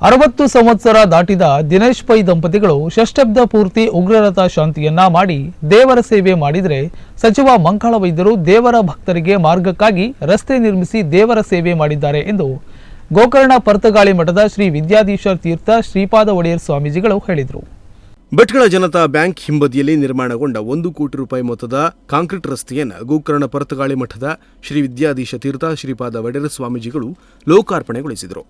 60 ಸಂವತ್ಸರ ದಾಟಿದ ದಿನೇಶ್ ಪೈ ದಂಪತಿಗಳು ಷಷ್ಠಬ್ದ ಪೂರ್ತಿ ಉಗ್ರರಥ ಶಾಂತಿಯನ್ನ ಮಾಡಿ ದೇವರ ಸೇವೆ ಮಾಡಿದರೆ ಸಚಿವ ಮಂಕಾಳ ವೈದ್ಯರು ದೇವರ ಭಕ್ತರಿಗೆ ಮಾರ್ಗಕ್ಕಾಗಿ ರಸ್ತೆ ನಿರ್ಮಿಸಿ ದೇವರ ಸೇವೆ ಮಾಡಿದ್ದಾರೆ ಎಂದು ಗೋಕರ್ಣ ಪರ್ತಗಾಳಿ ಮಠದ ಶ್ರೀ ವಿದ್ಯಾಧೀಶ ತೀರ್ಥ ಶ್ರೀಪಾದ ಒಡೆಯರ್ ಸ್ವಾಮೀಜಿಗಳು ಹೇಳಿದರು. ಭಟ್ಕಳ ಜನತಾ ಬ್ಯಾಂಕ್ ಹಿಂಬದಿಯಲ್ಲಿ ನಿರ್ಮಾಣಗೊಂಡ 1 ಕೋಟಿ ರೂಪಾಯಿ ಮೊತ್ತದ ಕಾಂಕ್ರೀಟ್ ರಸ್ತೆಯನ್ನು ಗೋಕರ್ಣ ಪರ್ತಗಾಳಿ ಮಠದ ಶ್ರೀ ವಿದ್ಯಾಧೀಶ ತೀರ್ಥ ಶ್ರೀಪಾದ ಒಡೆಯರ್ ಸ್ವಾಮೀಜಿಗಳು ಲೋಕಾರ್ಪಣೆಗೊಳಿಸಿದರು.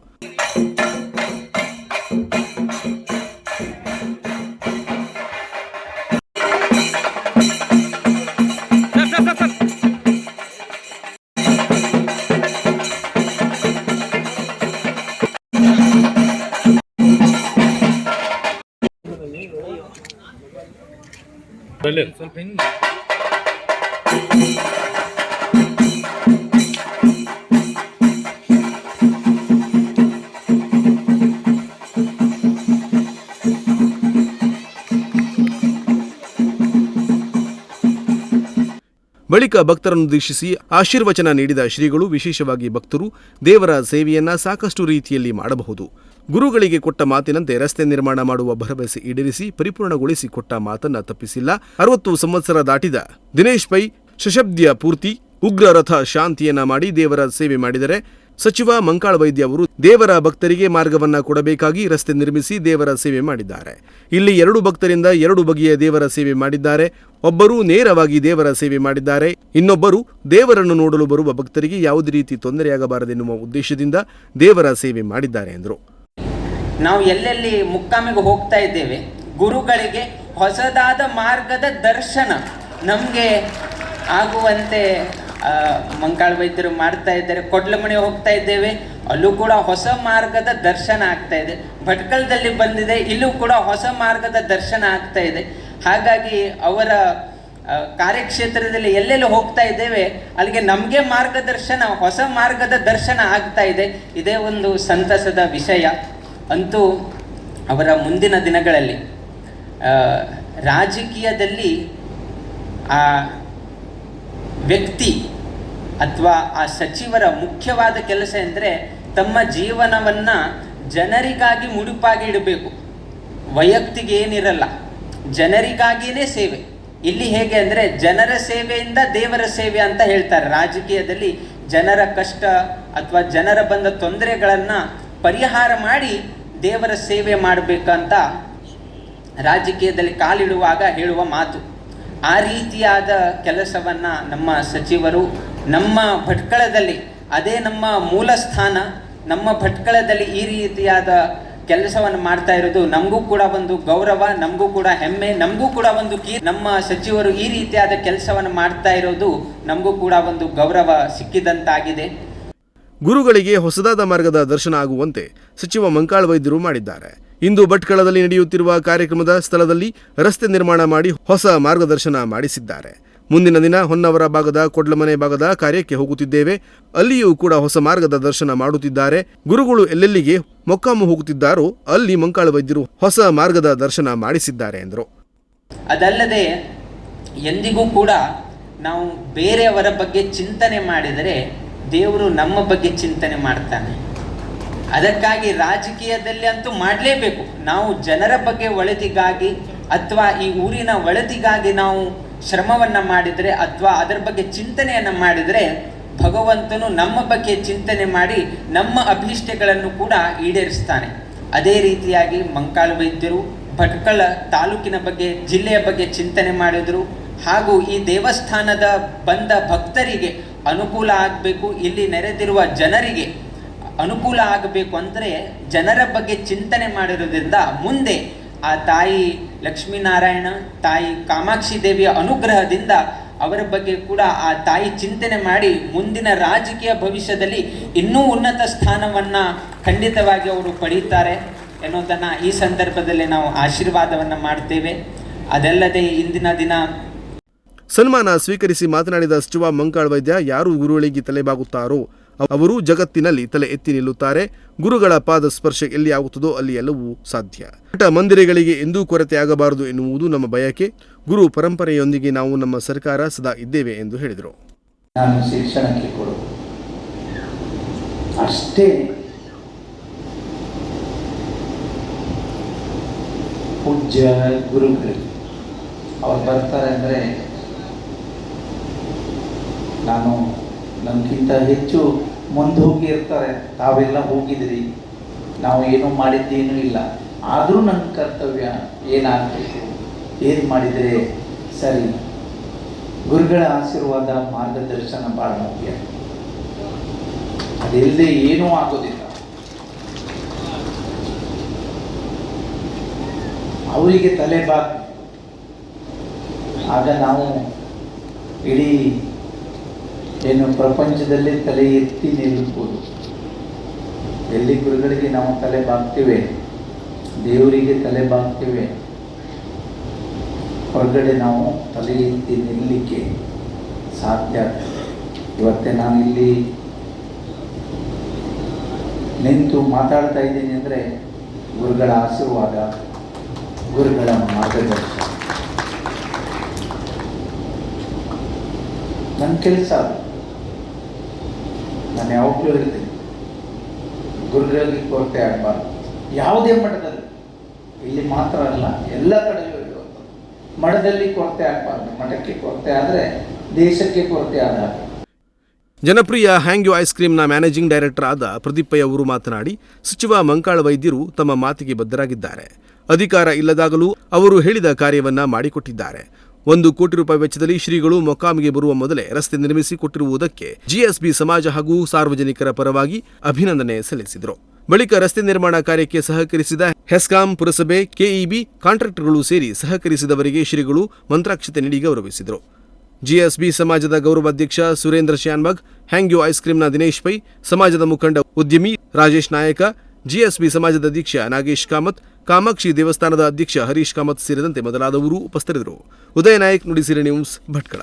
ಬಳಿಕ ಭಕ್ತರನ್ನುದ್ದೇಶಿಸಿ ಆಶೀರ್ವಚನ ನೀಡಿದ ಶ್ರೀಗಳು ವಿಶೇಷವಾಗಿ ಭಕ್ತರು ದೇವರ ಸೇವೆಯನ್ನ ಸಾಕಷ್ಟು ರೀತಿಯಲ್ಲಿ ಮಾಡಬಹುದು. ಗುರುಗಳಿಗೆ ಕೊಟ್ಟ ಮಾತಿನಂತೆ ರಸ್ತೆ ನಿರ್ಮಾಣ ಮಾಡುವ ಭರವಸೆ ಈಡೇರಿಸಿ ಪರಿಪೂರ್ಣಗೊಳಿಸಿ ಕೊಟ್ಟ ಮಾತನ್ನ ತಪ್ಪಿಸಿಲ್ಲ. 60 ಸಂವತ್ಸರ ದಾಟಿದ ದಿನೇಶ್ ಪೈ ಷಷ್ಠಬ್ದ ಪೂರ್ತಿ ಉಗ್ರ ರಥ ಶಾಂತಿಯನ್ನ ಮಾಡಿ ದೇವರ ಸೇವೆ ಮಾಡಿದರೆ ಸಚಿವ ಮಂಕಾಳ ವೈದ್ಯ ಅವರು ದೇವರ ಭಕ್ತರಿಗೆ ಮಾರ್ಗವನ್ನ ಕೊಡಬೇಕಾಗಿ ರಸ್ತೆ ನಿರ್ಮಿಸಿ ದೇವರ ಸೇವೆ ಮಾಡಿದ್ದಾರೆ. ಇಲ್ಲಿ 2 ಭಕ್ತರಿಂದ 2 ಬಗೆಯ ದೇವರ ಸೇವೆ ಮಾಡಿದ್ದಾರೆ. ಒಬ್ಬರು ನೇರವಾಗಿ ದೇವರ ಸೇವೆ ಮಾಡಿದ್ದಾರೆ, ಇನ್ನೊಬ್ಬರು ದೇವರನ್ನು ನೋಡಲು ಬರುವ ಭಕ್ತರಿಗೆ ಯಾವುದೇ ರೀತಿ ತೊಂದರೆಯಾಗಬಾರದೆನ್ನುವ ಉದ್ದೇಶದಿಂದ ದೇವರ ಸೇವೆ ಮಾಡಿದ್ದಾರೆ ಎಂದರು. ನಾವು ಎಲ್ಲೆಲ್ಲಿ ಮುಕ್ಕಾಮಿಗೆ ಹೋಗ್ತಾ ಇದ್ದೇವೆ, ಗುರುಗಳಿಗೆ ಹೊಸದಾದ ಮಾರ್ಗದ ದರ್ಶನ ನಮಗೆ ಆಗುವಂತೆ ಮಂಕಾಳ ವೈದ್ಯರು ಮಾಡ್ತಾ ಇದ್ದಾರೆ. ಕೊಡ್ಲಮಣಿ ಹೋಗ್ತಾ ಇದ್ದೇವೆ, ಅಲ್ಲೂ ಕೂಡ ಹೊಸ ಮಾರ್ಗದ ದರ್ಶನ ಆಗ್ತಾ ಇದೆ. ಭಟ್ಕಳದಲ್ಲಿ ಬಂದಿದೆ, ಇಲ್ಲೂ ಕೂಡ ಹೊಸ ಮಾರ್ಗದ ದರ್ಶನ ಆಗ್ತಾ ಇದೆ. ಹಾಗಾಗಿ ಅವರ ಕಾರ್ಯಕ್ಷೇತ್ರದಲ್ಲಿ ಎಲ್ಲೆಲ್ಲಿ ಹೋಗ್ತಾ ಇದ್ದೇವೆ ಅಲ್ಲಿಗೆ ನಮಗೆ ಮಾರ್ಗದರ್ಶನ, ಹೊಸ ಮಾರ್ಗದ ದರ್ಶನ ಆಗ್ತಾ ಇದೆ. ಇದೇ ಒಂದು ಸಂತಸದ ವಿಷಯ. ಅಂತೂ ಅವರ ಮುಂದಿನ ದಿನಗಳಲ್ಲಿ ರಾಜಕೀಯದಲ್ಲಿ ಆ ವ್ಯಕ್ತಿ ಅಥವಾ ಆ ಸಚಿವರ ಮುಖ್ಯವಾದ ಕೆಲಸ ಎಂದರೆ ತಮ್ಮ ಜೀವನವನ್ನು ಜನರಿಗಾಗಿ ಮುಡುಪಾಗಿ ಇಡಬೇಕು. ವೈಯಕ್ತಿಕ ಏನಿರಲ್ಲ, ಜನರಿಗಾಗಿಯೇ ಸೇವೆ. ಇಲ್ಲಿ ಹೇಗೆ ಅಂದರೆ ಜನರ ಸೇವೆಯಿಂದ ದೇವರ ಸೇವೆ ಅಂತ ಹೇಳ್ತಾರೆ. ರಾಜಕೀಯದಲ್ಲಿ ಜನರ ಕಷ್ಟ ಅಥವಾ ಜನರ ಬಂದ ತೊಂದರೆಗಳನ್ನು ಪರಿಹಾರ ಮಾಡಿ ದೇವರ ಸೇವೆ ಮಾಡಬೇಕಂತ ರಾಜಕೀಯದಲ್ಲಿ ಕಾಲಿಡುವಾಗ ಹೇಳುವ ಮಾತು. ಆ ರೀತಿಯಾದ ಕೆಲಸವನ್ನು ನಮ್ಮ ಸಚಿವರು ನಮ್ಮ ಭಟ್ಕಳದಲ್ಲಿ, ಅದೇ ನಮ್ಮ ಮೂಲ ಸ್ಥಾನ, ನಮ್ಮ ಭಟ್ಕಳದಲ್ಲಿ ಈ ರೀತಿಯಾದ ಕೆಲಸವನ್ನು ಮಾಡ್ತಾ ಇರೋದು ನಮಗೂ ಕೂಡ ಒಂದು ಗೌರವ, ನಮಗೂ ಕೂಡ ಹೆಮ್ಮೆ, ನಮಗೂ ಕೂಡ ಒಂದು ನಮ್ಮ ಸಚಿವರು ಈ ರೀತಿಯಾದ ಕೆಲಸವನ್ನು ಮಾಡ್ತಾ ಇರೋದು ನಮಗೂ ಕೂಡ ಒಂದು ಗೌರವ ಸಿಕ್ಕಿದಂತಾಗಿದೆ. ಗುರುಗಳಿಗೆ ಹೊಸದಾದ ಮಾರ್ಗದ ದರ್ಶನ ಆಗುವಂತೆ ಸಚಿವ ಮಂಕಾಳ ವೈದ್ಯರು ಮಾಡಿದ್ದಾರೆ. ಇಂದು ಭಟ್ಕಳದಲ್ಲಿ ನಡೆಯುತ್ತಿರುವ ಕಾರ್ಯಕ್ರಮದ ಸ್ಥಳದಲ್ಲಿ ರಸ್ತೆ ನಿರ್ಮಾಣ ಮಾಡಿ ಹೊಸ ಮಾರ್ಗದರ್ಶನ ಮಾಡಿಸಿದ್ದಾರೆ. ಮುಂದಿನ ದಿನ ಹೊನ್ನವರ ಭಾಗದ ಕೊಡ್ಲಮನೆ ಭಾಗದ ಕಾರ್ಯಕ್ಕೆ ಹೋಗುತ್ತಿದ್ದೇವೆ, ಅಲ್ಲಿಯೂ ಕೂಡ ಹೊಸ ಮಾರ್ಗದ ದರ್ಶನ ಮಾಡುತ್ತಿದ್ದಾರೆ. ಗುರುಗಳು ಎಲ್ಲೆಲ್ಲಿಗೆ ಮೊಕ್ಕಾಮು ಹೋಗುತ್ತಿದ್ದಾರೋ ಅಲ್ಲಿ ಮಂಕಾಳ ವೈದ್ಯರು ಹೊಸ ಮಾರ್ಗದ ದರ್ಶನ ಮಾಡಿಸಿದ್ದಾರೆ ಎಂದರು. ಅದಲ್ಲದೆ ಎಂದಿಗೂ ಕೂಡ ನಾವು ಬೇರೆಯವರ ಬಗ್ಗೆ ಚಿಂತನೆ ಮಾಡಿದರೆ ದೇವರು ನಮ್ಮ ಬಗ್ಗೆ ಚಿಂತನೆ ಮಾಡ್ತಾನೆ. ಅದಕ್ಕಾಗಿ ರಾಜಕೀಯದಲ್ಲಿ ಅಂತೂ ಮಾಡಲೇಬೇಕು. ನಾವು ಜನರ ಬಗ್ಗೆ ಒಳಿತಿಗಾಗಿ ಅಥವಾ ಈ ಊರಿನ ಒಳಿತಿಗಾಗಿ ನಾವು ಶ್ರಮವನ್ನು ಮಾಡಿದರೆ ಅಥವಾ ಅದರ ಬಗ್ಗೆ ಚಿಂತನೆಯನ್ನು ಮಾಡಿದರೆ ಭಗವಂತನು ನಮ್ಮ ಬಗ್ಗೆ ಚಿಂತನೆ ಮಾಡಿ ನಮ್ಮ ಅಭೀಷ್ಟಗಳನ್ನು ಕೂಡ ಈಡೇರಿಸ್ತಾನೆ. ಅದೇ ರೀತಿಯಾಗಿ ಮಂಕಾಳ ವೈದ್ಯರು ಭಟ್ಕಳ ತಾಲೂಕಿನ ಬಗ್ಗೆ, ಜಿಲ್ಲೆಯ ಬಗ್ಗೆ ಚಿಂತನೆ ಮಾಡಿದರು. ಹಾಗೂ ಈ ದೇವಸ್ಥಾನದ ಬಂದ ಭಕ್ತರಿಗೆ ಅನುಕೂಲ ಆಗಬೇಕು, ಇಲ್ಲಿ ನೆರೆದಿರುವ ಜನರಿಗೆ ಅನುಕೂಲ ಆಗಬೇಕು ಅಂದರೆ ಜನರ ಬಗ್ಗೆ ಚಿಂತನೆ ಮಾಡಿರೋದ್ರಿಂದ ಮುಂದೆ ಆ ತಾಯಿ ಲಕ್ಷ್ಮೀನಾರಾಯಣ, ತಾಯಿ ಕಾಮಾಕ್ಷಿ ದೇವಿಯ ಅನುಗ್ರಹದಿಂದ ಅವರ ಬಗ್ಗೆ ಕೂಡ ಆ ತಾಯಿ ಚಿಂತನೆ ಮಾಡಿ ಮುಂದಿನ ರಾಜಕೀಯ ಭವಿಷ್ಯದಲ್ಲಿ ಇನ್ನೂ ಉನ್ನತ ಸ್ಥಾನವನ್ನು ಖಂಡಿತವಾಗಿ ಅವರು ಪಡೀತಾರೆ ಎನ್ನುವುದನ್ನು ಈ ಸಂದರ್ಭದಲ್ಲಿ ನಾವು ಆಶೀರ್ವಾದವನ್ನು ಮಾಡ್ತೇವೆ. ಅದಲ್ಲದೆ ಇಂದಿನ ದಿನ ಸನ್ಮಾನ ಸ್ವೀಕರಿಸಿ ಮಾತನಾಡಿದ ಸಚಿವ ಮಂಕಾಳ ವೈದ್ಯ, ಯಾರು ಗುರುಗಳಿಗೆ ತಲೆಬಾಗುತ್ತಾರೋ ಅವರು ಜಗತ್ತಿನಲ್ಲಿ ತಲೆ ಎತ್ತಿ ನಿಲ್ಲುತ್ತಾರೆ. ಗುರುಗಳ ಪಾದ ಸ್ಪರ್ಶ ಎಲ್ಲಿ ಆಗುತ್ತದೋ ಅಲ್ಲಿ ಎಲ್ಲವೂ ಸಾಧ್ಯ. ಮಠ ಮಂದಿರಗಳಿಗೆ ಎಂದೂ ಕೊರತೆ ಆಗಬಾರದು ಎನ್ನುವುದು ನಮ್ಮ ಬಯಕೆ. ಗುರು ಪರಂಪರೆಯೊಂದಿಗೆ ನಾವು ನಮ್ಮ ಸರ್ಕಾರ ಸದಾ ಇದ್ದೇವೆ ಎಂದು ಹೇಳಿದರು. ನಾನು ಶಿಕ್ಷಣಕ್ಕೆ ಕೊಡು ಅಷ್ಟೇ ಪೂಜ್ಯ ಗುರುಗಳು ಅವ್ರು ಬರ್ತಾರೆ ಅಂದರೆ ನಾನು ನಮಗಿಂತ ಹೆಚ್ಚು ಮುಂದೆ ಹೋಗಿ ಇರ್ತಾರೆ, ತಾವೆಲ್ಲ ಹೋಗಿದ್ರಿ, ನಾವು ಏನೂ ಮಾಡಿದ್ದೇನೂ ಇಲ್ಲ, ಆದರೂ ನನ್ನ ಕರ್ತವ್ಯ ಏನಾಗಬೇಕು, ಏನು ಮಾಡಿದರೆ ಸರಿ. ಗುರುಗಳ ಆಶೀರ್ವಾದ ಮಾರ್ಗದರ್ಶನ ಭಾಳ ಮುಖ್ಯ. ಅದಿಲ್ಲದೆ ಏನೂ ಆಗೋದಿಲ್ಲ. ಅವರಿಗೆ ತಲೆ ಬಾಗಿ ಆಗ ನಾವು ಇಡೀ ಏನು ಪ್ರಪಂಚದಲ್ಲಿ ತಲೆ ಎತ್ತಿ ನಿಲ್ಲಬಹುದು. ಎಲ್ಲಿ ಗುರುಗಳಿಗೆ ನಾವು ತಲೆ ಬಾಗ್ತೇವೆ, ದೇವರಿಗೆ ತಲೆ ಬಾಗ್ತೇವೆ, ಹೊರಗಡೆ ನಾವು ತಲೆ ಎತ್ತಿ ನಿಲ್ಲಲಿಕ್ಕೆ ಸಾಧ್ಯ. ಇವತ್ತೇ ನಾನು ಇಲ್ಲಿ ನಿಂತು ಮಾತಾಡ್ತಾ ಇದ್ದೀನಿ ಅಂದರೆ ಗುರುಗಳ ಆಶೀರ್ವಾದ, ಗುರುಗಳ ಮಾರ್ಗದರ್ಶನ. ನನ್ನ ಕೆಲಸ ನಾನು ಯಾವಾಗಲೂ ಹೇಳ್ತೀನಿ, ಗುರುಗಳಿಗೆ ಕೊರತೆ ಆಗಬಾರ್ದು. ಯಾವುದೇ ಮಠದಲ್ಲಿ, ಇಲ್ಲಿ ಮಾತ್ರ ಅಲ್ಲ, ಎಲ್ಲ ಕಡೆಯೂ ಇರುವಂಥದ್ದು. ಮಠದಲ್ಲಿ ಕೊರತೆ ಆಗಬಾರ್ದು. ಮಠಕ್ಕೆ ಕೊರತೆ ಆದರೆ ದೇಶಕ್ಕೆ ಕೊರತೆ ಆದ ಹಾಗೆ. ಜನಪ್ರಿಯ ಹ್ಯಾಂಗ್ಯೂ ಐಸ್ ಕ್ರೀಮ್ನ ಮ್ಯಾನೇಜಿಂಗ್ ಡೈರೆಕ್ಟರ್ ಆದ ಪ್ರದೀಪಯ್ಯ ಅವರು ಮಾತನಾಡಿ, ಸಚಿವ ಮಂಕಾಳ ವೈದ್ಯರು ತಮ್ಮ ಮಾತಿಗೆ ಬದ್ಧರಾಗಿದ್ದಾರೆ. ಅಧಿಕಾರ ಇಲ್ಲದಾಗಲೂ ಅವರು ಹೇಳಿದ ಕಾರ್ಯವನ್ನ ಮಾಡಿಕೊಟ್ಟಿದ್ದಾರೆ. 1 ಕೋಟಿ ರೂಪಾಯಿ ವೆಚ್ಚದಲ್ಲಿ ಶ್ರೀಗಳು ಮೊಕ್ಕಾಮಿಗೆ ಬರುವ ಮೊದಲೇ ರಸ್ತೆ ನಿರ್ಮಿಸಿ ಕೊಟ್ಟಿರುವುದಕ್ಕೆ ಜಿಎಸ್ಬಿ ಸಮಾಜ ಹಾಗೂ ಸಾರ್ವಜನಿಕರ ಪರವಾಗಿ ಅಭಿನಂದನೆ ಸಲ್ಲಿಸಿದರು. ಬಳಿಕ ರಸ್ತೆ ನಿರ್ಮಾಣ ಕಾರ್ಯಕ್ಕೆ ಸಹಕರಿಸಿದ ಹೆಸ್ಕಾಂ, ಪುರಸಭೆ, ಕೆಇಬಿ ಕಾಂಟ್ರಾಕ್ಟರ್ಗಳು ಸೇರಿ ಸಹಕರಿಸಿದವರಿಗೆ ಶ್ರೀಗಳು ಮಂತ್ರಾಕ್ಷತೆ ನೀಡಿ ಗೌರವಿಸಿದರು. ಜಿಎಸ್ಬಿ ಸಮಾಜದ ಗೌರವಾಧ್ಯಕ್ಷ ಸುರೇಂದ್ರ ಶ್ಯಾನ್ಬಗ್, ಹ್ಯಾಂಗ್ಯೂ ಐಸ್ ಕ್ರೀಮ್ನ ದಿನೇಶ್ ಪೈ, ಸಮಾಜದ ಮುಖಂಡ ಉದ್ಯಮಿ ರಾಜೇಶ್ ನಾಯಕ, ಜಿಎಸ್ಬಿ ಸಮಾಜದ ಅಧ್ಯಕ್ಷ ನಾಗೇಶ್ ಕಾಮತ್, ಕಾಮಾಕ್ಷಿ ದೇವಸ್ಥಾನದ ಅಧ್ಯಕ್ಷ ಹರೀಶ್ ಕಾಮತ್ ಸೇರಿದಂತೆ ಮೊದಲಾದವರು ಉಪಸ್ಥಿತರಿದ್ದರು. ಉದಯ ನಾಯಕ್, ನುಡಿಸಿರಿ ನ್ಯೂಸ್, ಭಟ್ಕಳ.